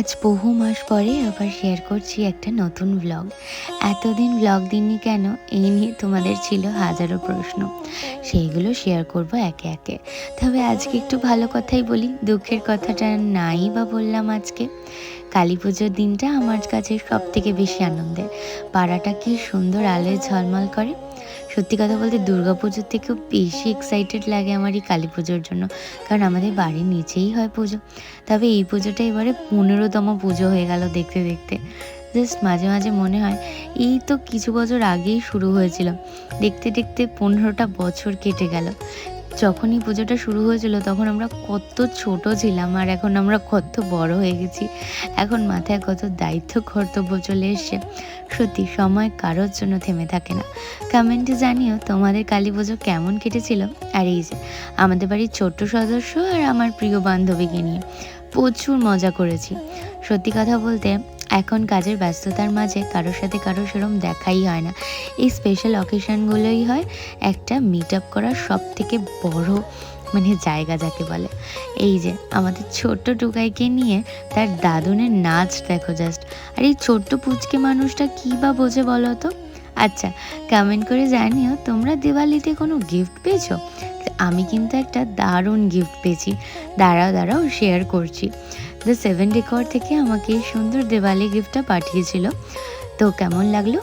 আজ বহু মাস পরে আবার শেয়ার করছি একটা নতুন ব্লগ। এতদিন ব্লগ দিইনি কেন, এই নিয়ে তোমাদের ছিল হাজারো প্রশ্ন। সেইগুলো শেয়ার করব একে একে। তবে আজকে একটু ভালো কথাই বলি, দুঃখের কথাটা নাই বা বললাম আজকে। কালী পুজোর দিনটা আমার কাছে সব থেকে বেশি আনন্দের। পাড়াটা কি সুন্দর আলোয় ঝলমল করে। সত্যি কথা বলতে দুর্গাপুজোর থেকেও বেশি এক্সাইটেড লাগে আমার এই কালী পুজোর জন্য, কারণ আমাদের বাড়ির নিচেই হয় পুজো। তবে এই পুজোটা এবারে 15তম পুজো হয়ে গেল দেখতে দেখতে। জাস্ট মাঝে মাঝে মনে হয় এই তো কিছু বছর আগেই শুরু হয়েছিল, দেখতে দেখতে 15টা বছর কেটে গেল। যখনই পুজোটা শুরু হয়েছিল তখন আমরা কত ছোট ছিলাম, আর এখন আমরা কত বড় হয়ে গেছি। এখন মাথায় কত দায়িত্ব কর্তব্য চলে এসছে। সত্যি সময় কারোর জন্য থেমে থাকে না। কমেন্টে জানিও তোমাদের কালী পুজো কেমন কেটেছিল। আর এই যে আমাদের বাড়ির ছোট্ট সদস্য আর আমার প্রিয় বান্ধবীকে নিয়ে প্রচুর মজা করেছি। সত্যি কথা বলতে এখন কাজের ব্যস্ততার মাঝে কারোর সাথে কারোর সেরম দেখাই হয় না। এই স্পেশাল অকেশনগুলোই হয় একটা মিট আপ করার সব থেকে বড় জায়গা যাকে বলে। এই যে আমাদের ছোট্ট টুকাইকে নিয়ে তার দাদুনের নাচ দেখো জাস্ট। আর এই ছোট্ট পুচকে মানুষটা কী বা বোঝে বলো তো। আচ্ছা, কমেন্ট করে জানিও তোমরা দিওয়ালিতে কোনো গিফট পেয়েছো। আমি কিন্তু একটা দারুণ গিফট পেয়েছি, দাঁড়াও শেয়ার করছি। দ্য 7 ডেকর থেকে আমাকে এই সুন্দর দিওয়ালি গিফটটা পাঠিয়েছিল। তো কেমন লাগলো